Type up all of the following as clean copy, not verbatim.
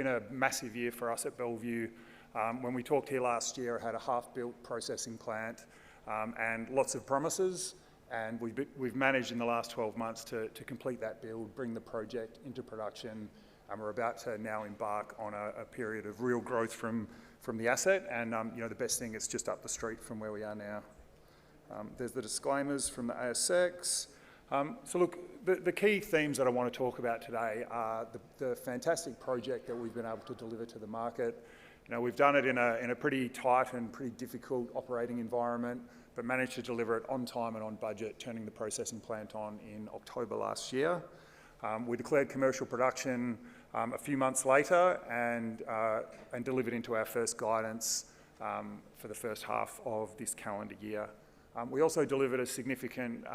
been a massive year for us at Bellevue. When we talked here last year, I had a half-built processing plant and lots of promises, and we've managed in the last 12 months to complete that build, bring the project into production, and we're about to now embark on a period of real growth from the asset, and the best thing is just up the street from where we are now. There's the disclaimers from the ASX. So look, the key themes that I want to talk about today are the fantastic project that we've been able to deliver to the market. We've done it in a pretty tight and pretty difficult operating environment, but managed to deliver it on time and on budget, turning the processing plant on in October last year. We declared commercial production a few months later and delivered into our first guidance for the first half of this calendar year. We also delivered a significant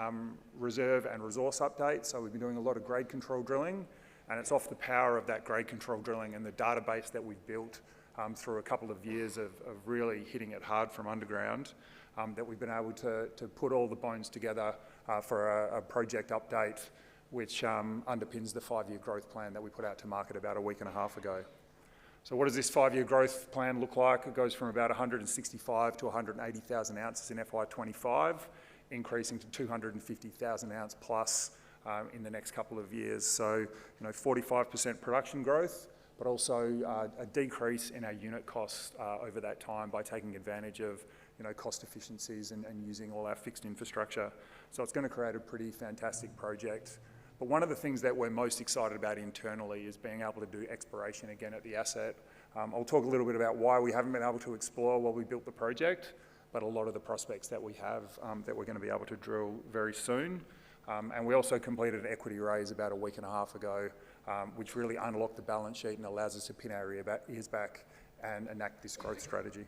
reserve and resource update, so we've been doing a lot of grade control drilling, and it's off the power of that grade control drilling and the database that we've built through a couple of years of really hitting it hard from underground, that we've been able to put all the bones together for a project update which underpins the 5-year growth plan that we put out to market about a week and a half ago. So what does this 5-year growth plan look like? It goes from about 165 to 180,000 ounces in FY25, increasing to 250,000 ounce plus in the next couple of years. So 45% production growth, but also a decrease in our unit costs over that time by taking advantage of cost efficiencies and using all our fixed infrastructure. So it's going to create a pretty fantastic project. But one of the things that we're most excited about internally is being able to do exploration again at the asset. I'll talk a little bit about why we haven't been able to explore while we built the project, but a lot of the prospects that we have that we're going to be able to drill very soon. And we also completed an equity raise about a week and a half ago, which really unlocked the balance sheet and allows us to pin our ears back and enact this growth strategy.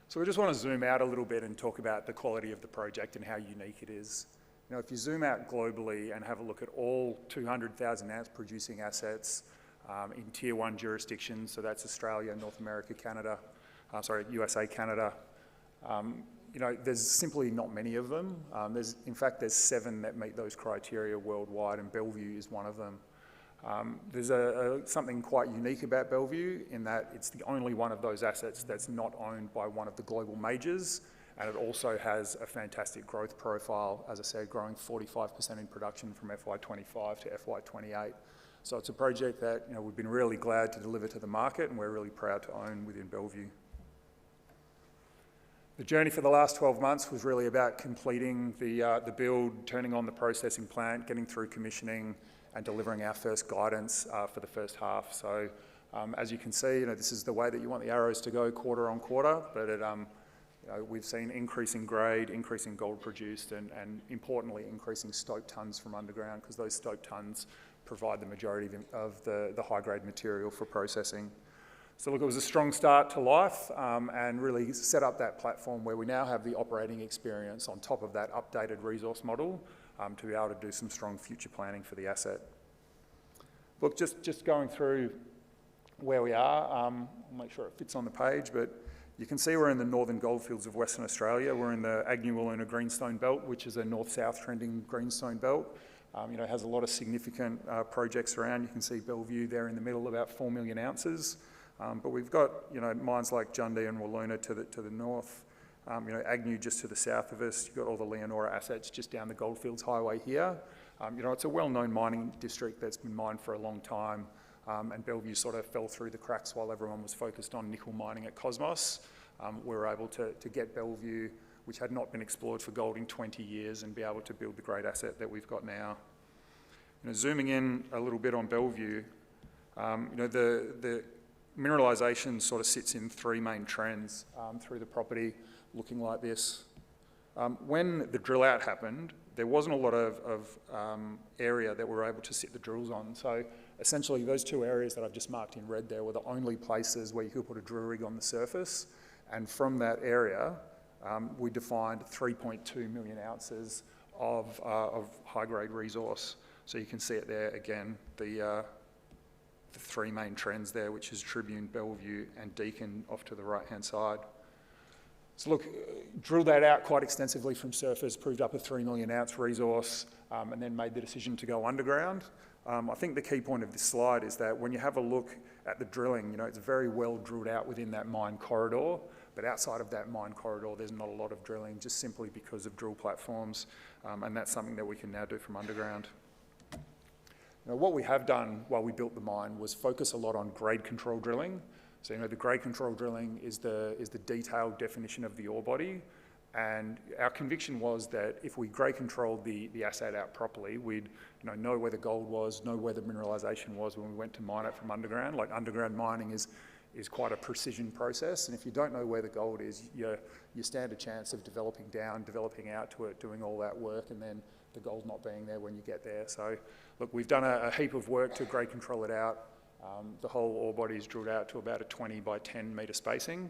So we just want to zoom out a little bit and talk about the quality of the project and how unique it is. If you zoom out globally and have a look at all 200,000 ounce producing assets in tier 1 jurisdictions, so that's Australia, North America, Canada, USA, Canada, there's simply not many of them. In fact, there's 7 that meet those criteria worldwide, and Bellevue is one of them. There's something quite unique about Bellevue in that it's the only one of those assets that's not owned by one of the global majors, and it also has a fantastic growth profile, as I said, growing 45% in production from FY25 to FY28. So it's a project that we've been really glad to deliver to the market, and we're really proud to own within Bellevue. The journey for the last 12 months was really about completing the build, turning on the processing plant, getting through commissioning, and delivering our first guidance for the first half. So as you can see, this is the way that you want the arrows to go quarter on quarter, but we've seen increasing grade, increasing gold produced, and importantly, increasing stope tonnes from underground, because those stope tonnes provide the majority of the high-grade material for processing. So look, it was a strong start to life and really set up that platform where we now have the operating experience on top of that updated resource model to be able to do some strong future planning for the asset. Look, just going through where we are, I'll make sure it fits on the page, but you can see we're in the northern goldfields of Western Australia. We're in the Agnew-Wiluna Greenstone Belt, which is a north-south trending greenstone belt. It has a lot of significant projects around. You can see Bellevue there in the middle, about 4 million ounces. But we've got mines like Jundee and Wiluna to the north, Agnew just to the south of us. You've got all the Leonora assets just down the Goldfields Highway here. It's a well-known mining district that's been mined for a long time, and Bellevue sort of fell through the cracks while everyone was focused on nickel mining at Cosmos. We were able to get Bellevue, which had not been explored for gold in 20 years, and be able to build the great asset that we've got now. Zooming in a little bit on Bellevue, the mineralisation sort of sits in 3 main trends through the property, looking like this. When the drill out happened, there wasn't a lot of area that we were able to sit the drills on. So essentially those 2 areas that I've just marked in red there were the only places where you could put a drill rig on the surface. And from that area, we defined 3.2 million ounces of high-grade resource. So you can see it there again, the 3 main trends there, which is Tribune, Bellevue and Deakin off to the right-hand side. So look, drilled that out quite extensively from surface, proved up a 3 million ounce resource, and then made the decision to go underground. I think the key point of this slide is that when you have a look at the drilling, you know, it's very well drilled out within that mine corridor, but outside of that mine corridor, there's not a lot of drilling, just simply because of drill platforms, and that's something that we can now do from underground. Now, what we have done while we built the mine was focus a lot on grade control drilling. So, you know, the grade control drilling is the detailed definition of the ore body, and our conviction was that if we grade controlled the asset out properly, we'd know where the gold was, know where the mineralisation was when we went to mine it from underground. Like, underground mining is quite a precision process, and if you don't know where the gold is, you stand a chance of developing down, developing out to it, doing all that work, and then the gold not being there when you get there. So, look, we've done a heap of work to grade control it out. The whole ore body is drilled out to about a 20 by 10 metre spacing,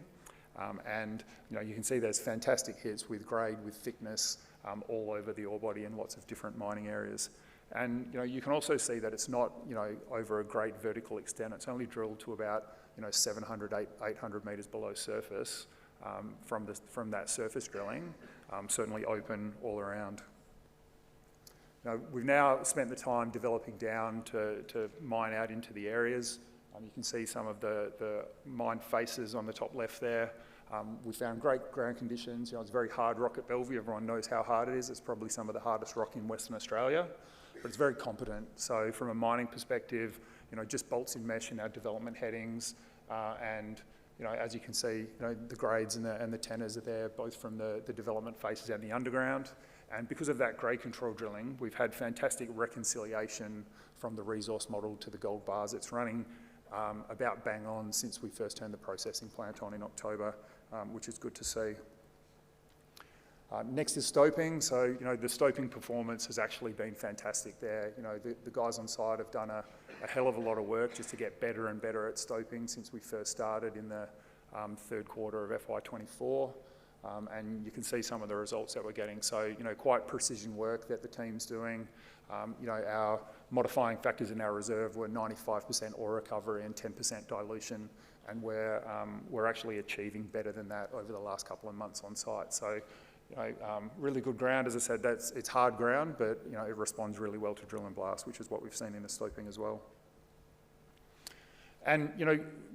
and you can see there's fantastic hits with grade, with thickness, all over the ore body in lots of different mining areas. And you can also see that it's not over a great vertical extent. It's only drilled to about 700, 800 metres below surface from that surface drilling, certainly open all around. Now, we've now spent the time developing down to mine out into the areas. You can see some of the mine faces on the top left there. We found great ground conditions. It's very hard rock at Bellevue. Everyone knows how hard it is. It's probably some of the hardest rock in Western Australia, but it's very competent. So from a mining perspective, just bolts in mesh in our development headings, and as you can see, the grades and the tenors are there, both from the development faces and the underground. And because of that grade control drilling, we've had fantastic reconciliation from the resource model to the gold bars. It's running about bang on since we first turned the processing plant on in October, which is good to see. Next is stoping. So, the stoping performance has actually been fantastic there. The guys on site have done a hell of a lot of work just to get better and better at stoping since we first started in the third quarter of FY24. And you can see some of the results that we're getting. So, quite precision work that the team's doing. Our modifying factors in our reserve were 95% ore recovery and 10% dilution, and we're actually achieving better than that over the last couple of months on site. So, really good ground. As I said, it's hard ground, but it responds really well to drill and blast, which is what we've seen in the stoping as well. And,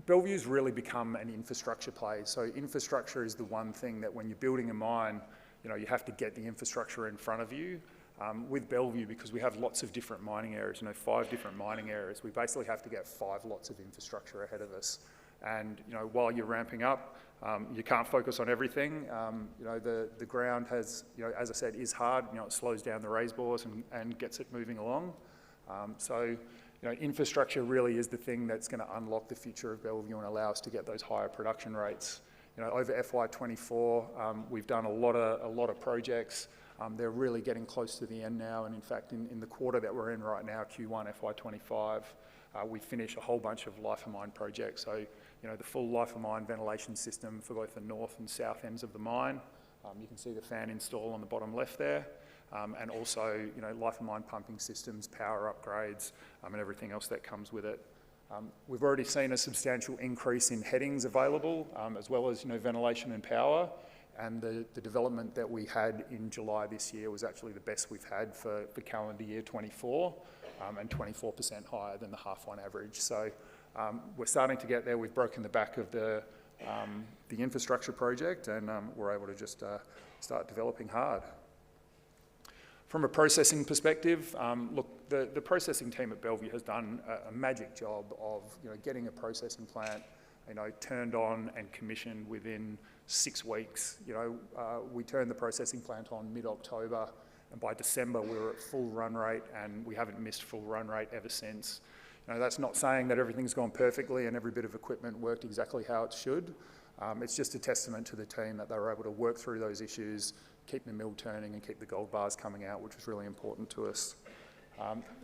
Bellevue's really become an infrastructure play. So infrastructure is the one thing that when you're building a mine, you have to get the infrastructure in front of you. With Bellevue, because we have lots of different mining areas, 5 different mining areas, we basically have to get 5 lots of infrastructure ahead of us. And, while you're ramping up, you can't focus on everything. The ground has, as I said, is hard. It slows down the raise bores and gets it moving along. So, infrastructure really is the thing that's going to unlock the future of Bellevue and allow us to get those higher production rates. Over FY24, we've done a lot of projects. They're really getting close to the end now, and in fact, in the quarter that we're in right now, Q1 FY25, we finished a whole bunch of life of mine projects. So, the full life of mine ventilation system for both the north and south ends of the mine. You can see the fan install on the bottom left there. And also, life of mine pumping systems, power upgrades, and everything else that comes with it. We've already seen a substantial increase in headings available, as well as, ventilation and power. And the development that we had in July this year was actually the best we've had for calendar year 24, and 24% higher than the half one average. So we're starting to get there. We've broken the back of the infrastructure project, and we're able to just start developing hard. From a processing perspective, look, the processing team at Bellevue has done a magic job of getting a processing plant turned on and commissioned within 6 weeks. We turned the processing plant on mid-October, and by December we were at full run rate, and we haven't missed full run rate ever since. That's not saying that everything's gone perfectly and every bit of equipment worked exactly how it should. It's just a testament to the team that they were able to work through those issues, keep the mill turning and keep the gold bars coming out, which was really important to us.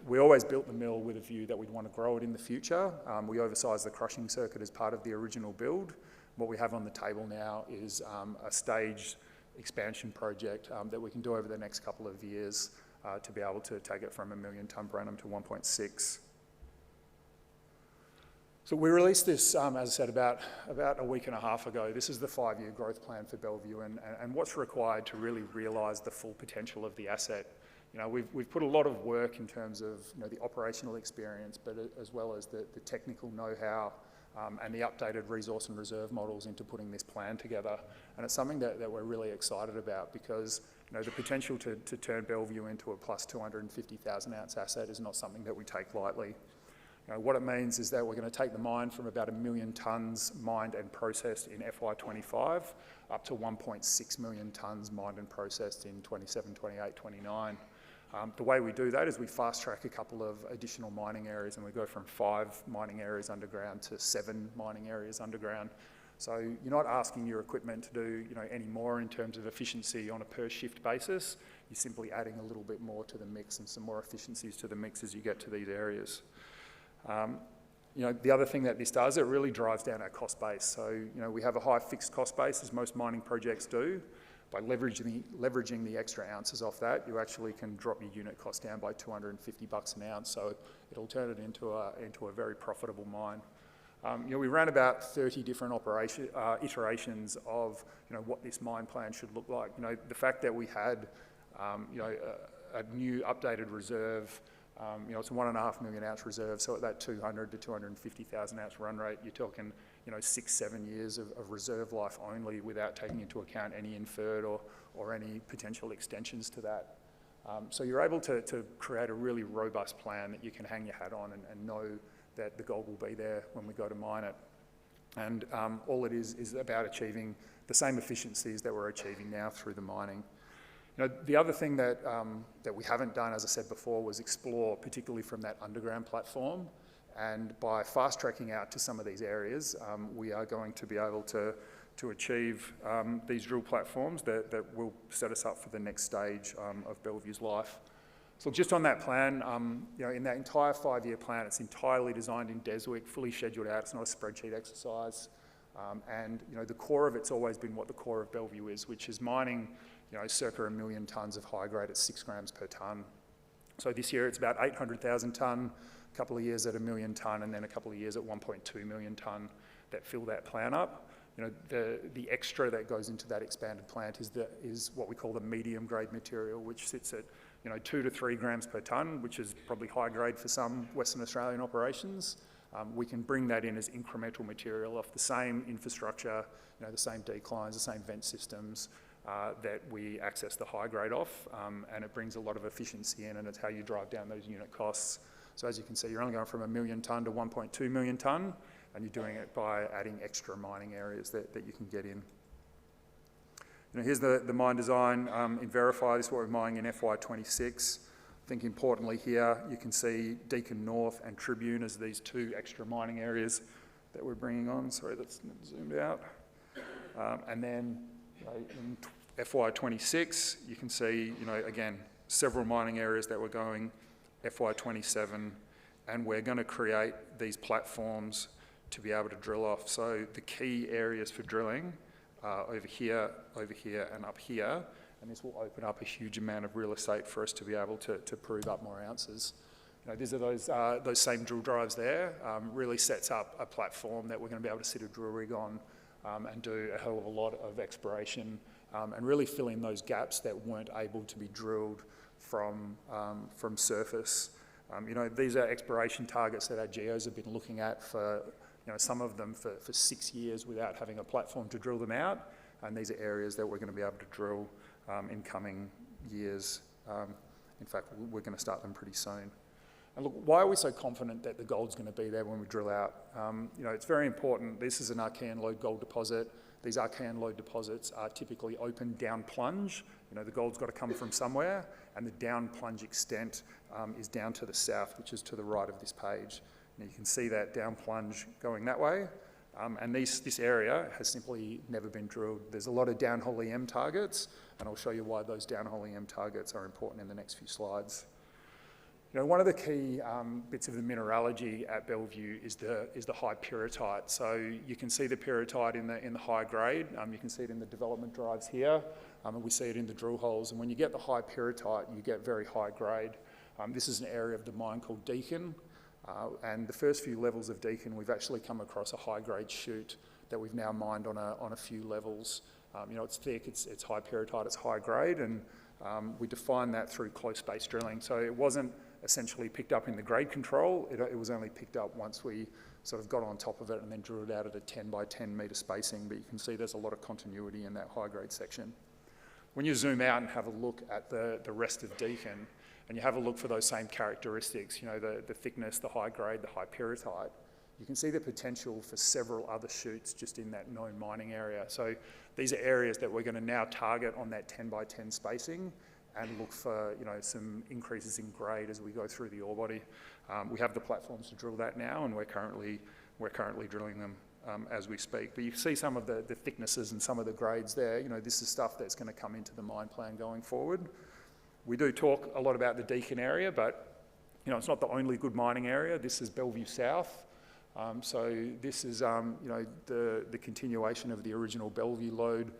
We always built the mill with a view that we'd want to grow it in the future. We oversized the crushing circuit as part of the original build. What we have on the table now is a staged expansion project that we can do over the next couple of years to be able to take it from 1 million tonne per annum to 1.6. So we released this, as I said, about a week and a half ago. This is the 5-year growth plan for Bellevue and what's required to really realise the full potential of the asset. You know, we've put a lot of work in terms of, you know, the operational experience, but as well as the technical know-how and the updated resource and reserve models into putting this plan together. And it's something that we're really excited about because, you know, the potential to turn Bellevue into a plus 250,000 ounce asset is not something that we take lightly. You know, what it means is that we're going to take the mine from about 1 million tonnes mined and processed in FY25 up to 1.6 million tonnes mined and processed in 27, 28, 29. The way we do that is we fast track a couple of additional mining areas and we go from 5 mining areas underground to 7 mining areas underground. So you're not asking your equipment to do, you know, any more in terms of efficiency on a per shift basis. You're simply adding a little bit more to the mix and some more efficiencies to the mix as you get to these areas. You know, the other thing that this does, it really drives down our cost base. So, you know, we have a high fixed cost base, as most mining projects do. By leveraging the extra ounces off that, you actually can drop your unit cost down by $250 an ounce. So it'll turn it into a very profitable mine. You know, we ran about 30 different iterations of, you know, what this mine plan should look like. You know, the fact that we had, you know, a new updated reserve. You know, it's a 1.5 million ounce reserve, so at that 200 to 250,000 ounce run rate, you're talking, you know, 6-7 years of reserve life only without taking into account any inferred or any potential extensions to that. So you're able to create a really robust plan that you can hang your hat on and know that the gold will be there when we go to mine it. And all it is about achieving the same efficiencies that we're achieving now through the mining. You know, the other thing that we haven't done, as I said before, was explore, particularly from that underground platform. And by fast tracking out to some of these areas, we are going to be able to achieve these drill platforms that will set us up for the next stage of Bellevue's life. So just on that plan, you know, in that entire 5-year plan, it's entirely designed in Deswick, fully scheduled out. It's not a spreadsheet exercise. And, you know, the core of it's always been what the core of Bellevue is, which is mining, you know, circa 1 million tonnes of high grade at 6 grams per tonne. So this year it's about 800,000 tonne, a couple of years at 1 million tonne, and then a couple of years at 1.2 million tonne that fill that plan up. You know, the extra that goes into that expanded plant is what we call the medium grade material, which sits at, you know, 2 to 3 grams per tonne, which is probably high grade for some Western Australian operations. We can bring that in as incremental material off the same infrastructure, you know, the same declines, the same vent systems that we access the high grade off, and it brings a lot of efficiency in, and it's how you drive down those unit costs. So as you can see, you're only going from 1 million tonne to 1.2 million tonne, and you're doing it by adding extra mining areas that you can get in. You know, here's the mine design in Verify. This is what we're mining in FY26. I think importantly here, you can see Deakin North and Tribune as these 2 extra mining areas that we're bringing on. Sorry, that's zoomed out. And then, you know, in FY26, you can see, you know, again, several mining areas that we're going FY27, and we're going to create these platforms to be able to drill off. So the key areas for drilling are over here, and up here, and this will open up a huge amount of real estate for us to be able to prove up more ounces. You know, these are those same drill drives there. Really sets up a platform that we're going to be able to sit a drill rig on and do a hell of a lot of exploration and really fill in those gaps that weren't able to be drilled from surface. You know, these are exploration targets that our geos have been looking at for, you know, some of them for 6 years without having a platform to drill them out. And these are areas that we're going to be able to drill in coming years. In fact, we're going to start them pretty soon. And look, why are we so confident that the gold's going to be there when we drill out? You know, it's very important. This is an Arcan lode gold deposit. These Arcan lode deposits are typically open down plunge. You know, the gold's got to come from somewhere, and the down plunge extent is down to the south, which is to the right of this page. And you can see that down plunge going that way. And this area has simply never been drilled. There's a lot of downhole EM targets, and I'll show you why those downhole EM targets are important in the next few slides. You know, one of the key bits of the mineralogy at Bellevue is the high pyrrhotite. So you can see the pyrrhotite in the high grade. You can see it in the development drives here, and we see it in the drill holes. And when you get the high pyrrhotite, you get very high grade. This is an area of the mine called Deakin. And the first few levels of Deakin, we've actually come across a high-grade chute that we've now mined on a few levels. You know, it's thick, it's high pyrrhotite, it's high grade, and we define that through close space drilling. So it wasn't essentially picked up in the grade control, it was only picked up once we sort of got on top of it and then drilled out at a 10 by 10 metre spacing, but you can see there's a lot of continuity in that high grade section. When you zoom out and have a look at the rest of Deakin, and you have a look for those same characteristics, you know, the thickness, the high grade, the high pyrrhotite, you can see the potential for several other chutes just in that known mining area. So these are areas that we're going to now target on that 10 by 10 spacing and look for, you know, some increases in grade as we go through the ore body. We have the platforms to drill that now, and we're currently drilling them as we speak. But you can see some of the thicknesses and some of the grades there. You know, this is stuff that's going to come into the mine plan going forward. We do talk a lot about the Deakin area, but, you know, it's not the only good mining area. This is Bellevue South. So this is, you know, the continuation of the original Bellevue lode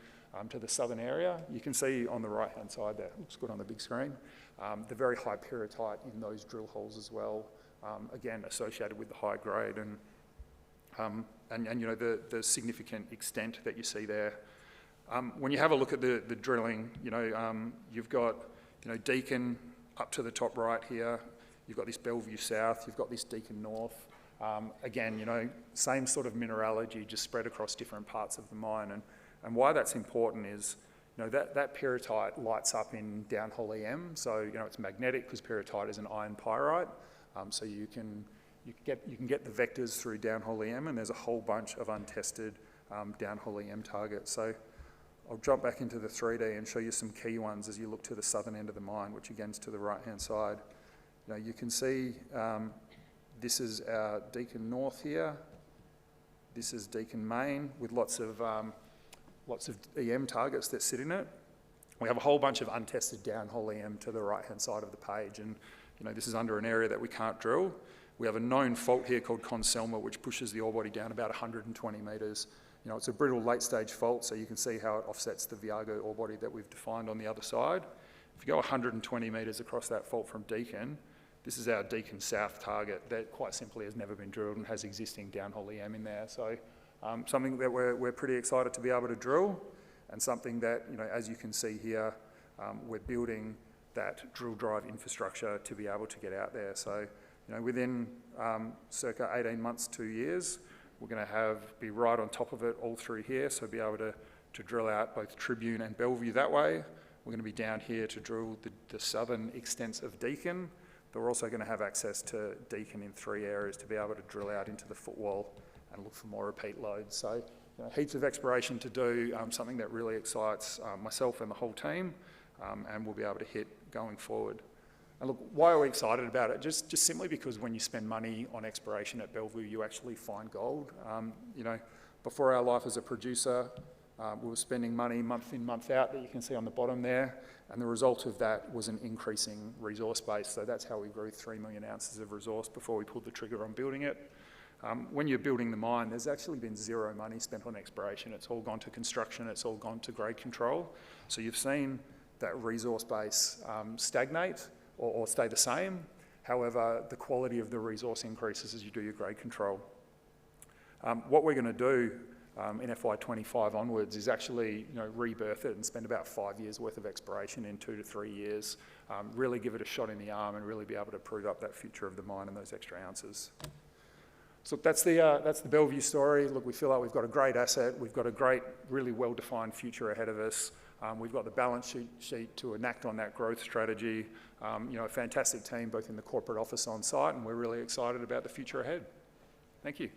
to the southern area. You can see on the right-hand side there, looks good on the big screen, the very high pyrrhotite in those drill holes as well, again, associated with the high grade and you know, the significant extent that you see there. When you have a look at the drilling, you know, you've got, you know, Deakin up to the top right here, you've got this Bellevue South, you've got this Deakin North. Again, you know, same sort of mineralogy, just spread across different parts of the mine. And why that's important is, you know, that pyrrhotite lights up in Downhall EM. So, you know, it's magnetic because pyrrhotite is an iron pyrite. So you can get the vectors through Downhall EM, and there's a whole bunch of untested Downhall EM targets. So I'll jump back into the 3D and show you some key ones as you look to the southern end of the mine, which again is to the right-hand side. You know, you can see this is our Deakin North here. This is Deakin Main with lots of EM targets that sit in it. We have a whole bunch of untested downhole EM to the right-hand side of the page, and, you know, this is under an area that we can't drill. We have a known fault here called Conselma, which pushes the ore body down about 120 metres. You know, it's a brittle late-stage fault, so you can see how it offsets the Viago ore body that we've defined on the other side. If you go 120 metres across that fault from Deakin, this is our Deakin South target that quite simply has never been drilled and has existing downhole EM in there. So something that we're pretty excited to be able to drill, and something that, you know, as you can see here, we're building that drill drive infrastructure to be able to get out there. So, you know, within circa 18 months, 2 years, we're going to be right on top of it all through here, so be able to drill out both Tribune and Bellevue that way. We're going to be down here to drill the southern extents of Deakin, but we're also going to have access to Deakin in 3 areas to be able to drill out into the footwall and look for more repeat loads. So, you know, heaps of exploration to do, something that really excites myself and the whole team, and we'll be able to hit going forward. And look, why are we excited about it? Just simply because when you spend money on exploration at Bellevue, you actually find gold. You know, before our life as a producer, we were spending money month in, month out, that you can see on the bottom there, and the result of that was an increasing resource base. So that's how we grew 3 million ounces of resource before we pulled the trigger on building it. When you're building the mine, there's actually been zero money spent on exploration. It's all gone to construction, it's all gone to grade control. So you've seen that resource base stagnate or stay the same. However, the quality of the resource increases as you do your grade control. What we're going to do in FY25 onwards is actually, you know, rebirth it and spend about 5 years worth of exploration in 2 to 3 years, really give it a shot in the arm and really be able to prove up that future of the mine and those extra ounces. So that's the Bellevue story. Look, we feel like we've got a great asset. We've got a great, really well-defined future ahead of us. We've got the balance sheet to enact on that growth strategy. You know, a fantastic team both in the corporate office on site, and we're really excited about the future ahead. Thank you.